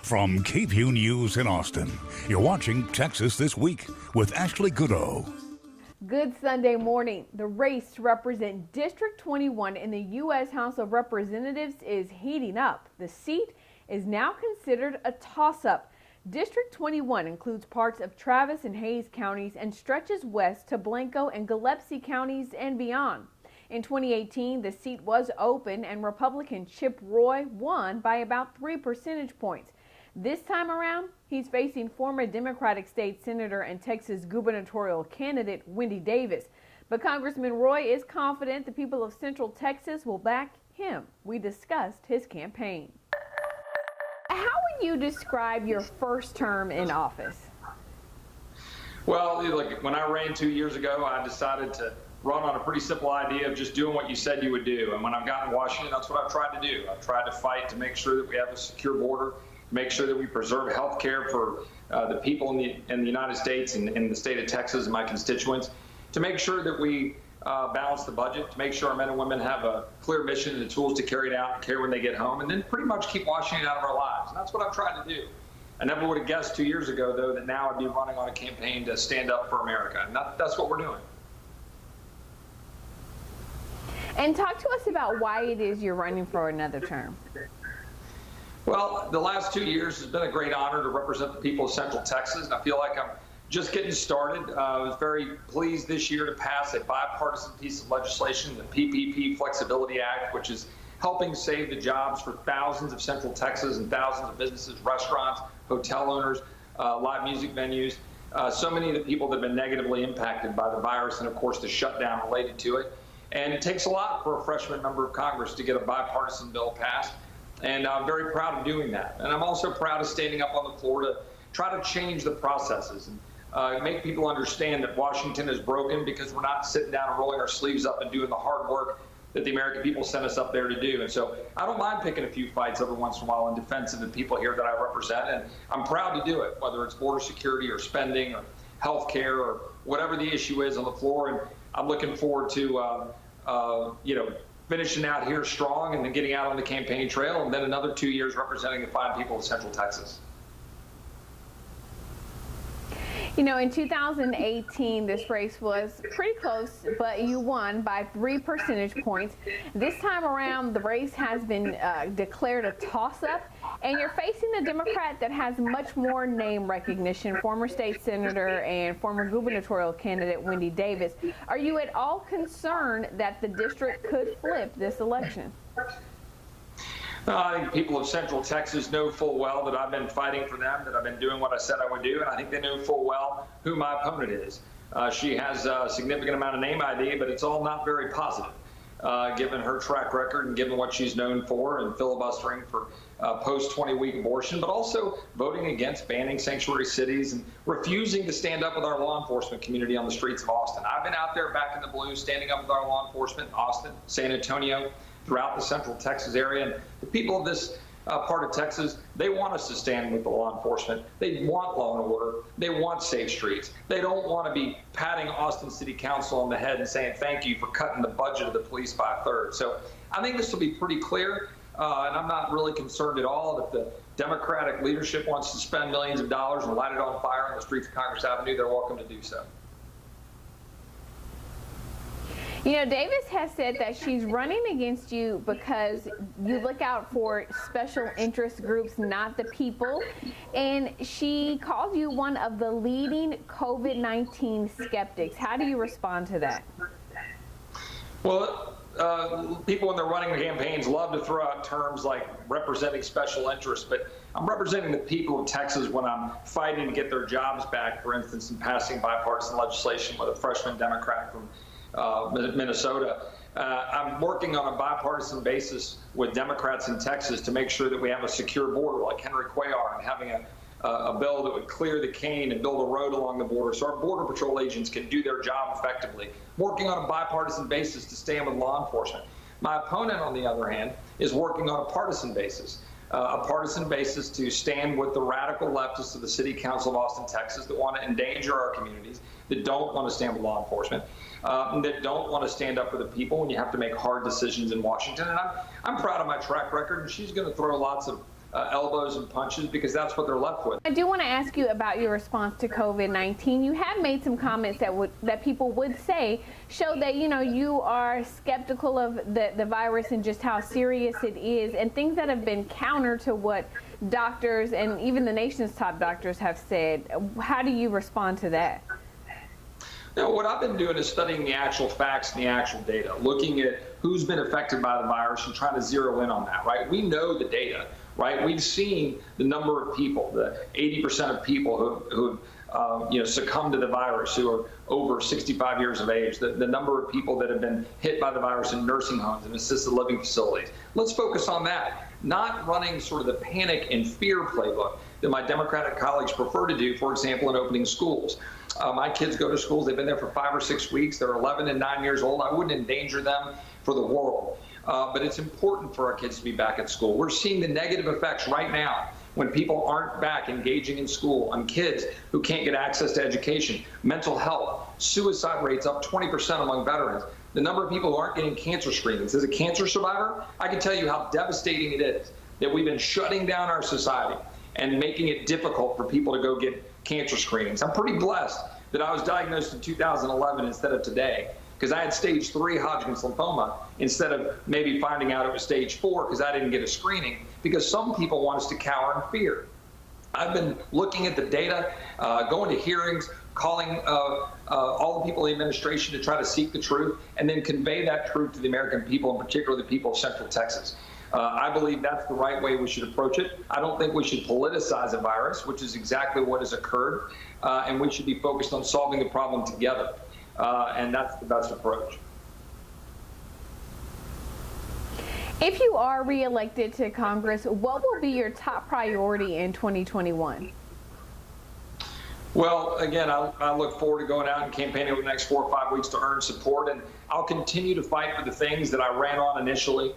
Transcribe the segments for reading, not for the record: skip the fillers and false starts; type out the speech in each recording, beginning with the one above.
From KVUE News in Austin, you're watching Texas This Week with Ashley Goodo. Good Sunday morning. The race to represent District 21 in the U.S. House of Representatives is heating up. The seat is now considered a toss-up. District 21 includes parts of Travis and Hayes counties and stretches west to Blanco and Gillespie counties and beyond. In 2018, the seat was open and Republican Chip Roy won by about 3 percentage points. This time around, he's facing former Democratic state senator and Texas gubernatorial candidate Wendy Davis. But Congressman Roy is confident the people of Central Texas will back him. We discussed his campaign. How would you describe your first term in office? Well, look, when I ran 2 years ago, I decided to run on a pretty simple idea of just doing what you said you would do. And when I've gotten to Washington, that's what I've tried to do. I've tried to fight to make sure that we have a secure border, make sure that we preserve health care for the people in the United States and in the state of Texas and my constituents, to make sure that we balance the budget, to make sure our men and women have a clear mission and the tools to carry it out and care when they get home, and then pretty much keep Washington out of our lives. And that's what I've tried to do. I never would have guessed 2 years ago, though, that now I'd be running on a campaign to stand up for America. And that's what we're doing. And talk to us about why it is you're running for another term. Well, the last 2 years has been a great honor to represent the people of Central Texas. And I feel like I'm just getting started. I was very pleased this year to pass a bipartisan piece of legislation, the PPP Flexibility Act, which is helping save the jobs for thousands of Central Texas and thousands of businesses, restaurants, hotel owners, live music venues, so many of the people that have been negatively impacted by the virus and, of course, the shutdown related to it. And it takes a lot for a freshman member of Congress to get a bipartisan bill passed. And I'm very proud of doing that. And I'm also proud of standing up on the floor to try to change the processes and make people understand that Washington is broken because we're not sitting down and rolling our sleeves up and doing the hard work that the American people sent us up there to do. And so I don't mind picking a few fights every once in a while in defense of the people here that I represent. And I'm proud to do it, whether it's border security or spending or health care or whatever the issue is on the floor. And I'm looking forward to finishing out here strong and then getting out on the campaign trail, and then another 2 years representing the fine people of Central Texas. You know, in 2018, this race was pretty close, but you won by 3 percentage points. This time around, the race has been declared a toss-up, and you're facing a Democrat that has much more name recognition, former state senator and former gubernatorial candidate Wendy Davis. Are you at all concerned that the district could flip this election? I think people of Central Texas know full well that I've been fighting for them, that I've been doing what I said I would do, and I think they know full well who my opponent is. She has a significant amount of name ID, but it's all not very positive, given her track record and given what she's known for and filibustering for post-20-week abortion, but also voting against banning sanctuary cities and refusing to stand up with our law enforcement community on the streets of Austin. I've been out there back in the blue, standing up with our law enforcement in Austin, San Antonio, throughout the Central Texas area. And the people of this part of Texas, they want us to stand with the law enforcement. They want law and order. They want safe streets. They don't want to be patting Austin City Council on the head and saying thank you for cutting the budget of the police by a third. So I think this will be pretty clear, and I'm not really concerned at all. If the Democratic leadership wants to spend millions of dollars and light it on fire on the streets of Congress Avenue, they're welcome to do so. You know, Davis has said that she's running against you because you look out for special interest groups, not the people. And she calls you one of the leading COVID-19 skeptics. How do you respond to that? Well, people when they're running campaigns love to throw out terms like representing special interests, but I'm representing the people of Texas when I'm fighting to get their jobs back, for instance, in passing bipartisan legislation with a freshman Democrat from Minnesota. I'm working on a bipartisan basis with Democrats in Texas to make sure that we have a secure border like Henry Cuellar, and having a bill that would clear the cane and build a road along the border so our Border Patrol agents can do their job effectively. Working on a bipartisan basis to stand with law enforcement. My opponent, on the other hand, is working on a partisan basis. To stand with the radical leftists of the City Council of Austin, Texas, that want to endanger our communities, that don't want to stand with law enforcement, that don't want to stand up for the people when you have to make hard decisions in Washington. And I'm proud of my track record, and she's going to throw lots of elbows and punches because that's what they're left with. I do want to ask you about your response to COVID-19. You have made some comments that people would say show that, you are skeptical of the virus and just how serious it is, and things that have been counter to what doctors and even the nation's top doctors have said. How do you respond to that? Now, what I've been doing is studying the actual facts and the actual data, looking at who's been affected by the virus and trying to zero in on that, right? We know the data, right? We've seen the number of people, the 80% of people who succumbed to the virus, who are over 65 years of age, the number of people that have been hit by the virus in nursing homes and assisted living facilities. Let's focus on that, not running sort of the panic and fear playbook that my Democratic colleagues prefer to do, for example, in opening schools. My kids go to schools. They've been there for 5 or 6 weeks. They're 11 and 9 years old. I wouldn't endanger them for the world. But it's important for our kids to be back at school. We're seeing the negative effects right now when people aren't back engaging in school, on kids who can't get access to education, mental health, suicide rates up 20% among veterans, the number of people who aren't getting cancer screenings. As a cancer survivor, I can tell you how devastating it is that we've been shutting down our society and making it difficult for people to go get cancer screenings. I'm pretty blessed that I was diagnosed in 2011 instead of today, because I had stage 3 Hodgkin's lymphoma instead of maybe finding out it was stage 4 because I didn't get a screening, because some people want us to cower in fear. I've been looking at the data, going to hearings, calling all the people in the administration to try to seek the truth and then convey that truth to the American people, in particular the people of Central Texas. I believe that's the right way we should approach it. I don't think we should politicize a virus, which is exactly what has occurred, and we should be focused on solving the problem together, and that's the best approach. If you are reelected to Congress, what will be your top priority in 2021? Well, again, I look forward to going out and campaigning over the next 4 or 5 weeks to earn support, and I'll continue to fight for the things that I ran on initially.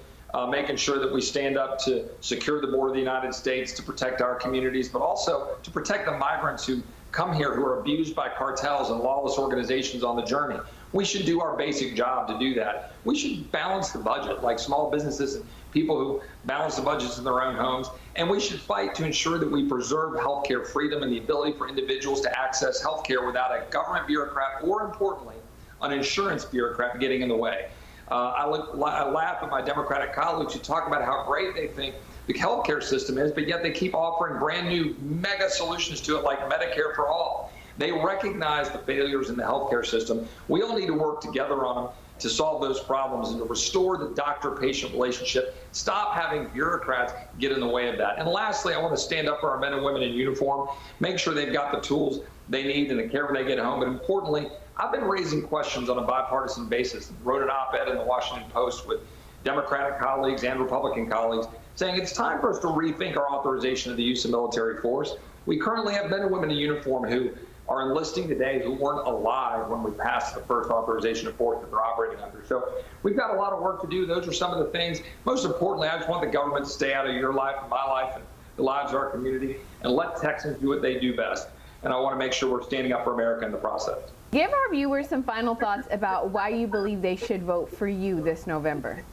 Making sure that we stand up to secure the border of the United States, to protect our communities, but also to protect the migrants who come here, who are abused by cartels and lawless organizations on the journey. We should do our basic job to do that. We should balance the budget, like small businesses and people who balance the budgets in their own homes. And we should fight to ensure that we preserve healthcare freedom and the ability for individuals to access healthcare without a government bureaucrat, or importantly, an insurance bureaucrat getting in the way. I laugh at my Democratic colleagues who talk about how great they think the healthcare system is, but yet they keep offering brand new mega solutions to it, like Medicare for all. They recognize the failures in the healthcare system. We all need to work together on them to solve those problems and to restore the doctor-patient relationship. Stop having bureaucrats get in the way of that. And lastly, I want to stand up for our men and women in uniform, make sure they've got the tools they need and the care when they get home. But importantly, I've been raising questions on a bipartisan basis. Wrote an op-ed in the Washington Post with Democratic colleagues and Republican colleagues saying it's time for us to rethink our authorization of the use of military force. We currently have men and women in uniform who are enlisting today who weren't alive when we passed the first authorization of force that they're operating under. So we've got a lot of work to do. Those are some of the things. Most importantly, I just want the government to stay out of your life and my life and the lives of our community and let Texans do what they do best. And I want to make sure we're standing up for America in the process. Give our viewers some final thoughts about why you believe they should vote for you this November.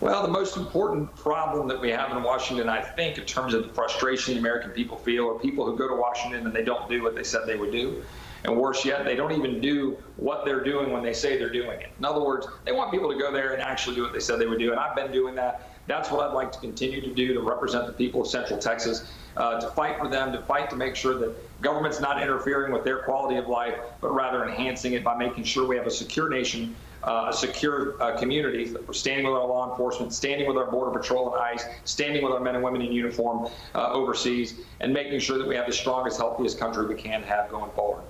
Well, the most important problem that we have in Washington, I think, in terms of the frustration the American people feel, are people who go to Washington and they don't do what they said they would do. And worse yet, they don't even do what they're doing when they say they're doing it. In other words, they want people to go there and actually do what they said they would do. And I've been doing that. That's what I'd like to continue to do, to represent the people of Central Texas, to fight for them, to fight to make sure that government's not interfering with their quality of life, but rather enhancing it by making sure we have a secure nation, a secure communities, that we're standing with our law enforcement, standing with our Border Patrol and ICE, standing with our men and women in uniform overseas, and making sure that we have the strongest, healthiest country we can have going forward.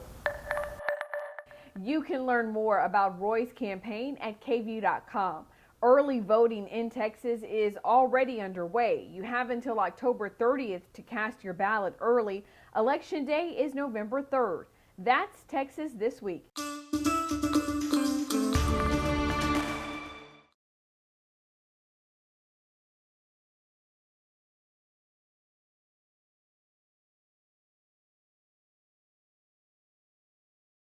You can learn more about Roy's campaign at KVUE.com. Early voting in Texas is already underway. You have until October 30th to cast your ballot early. Election Day is November 3rd. That's Texas This Week.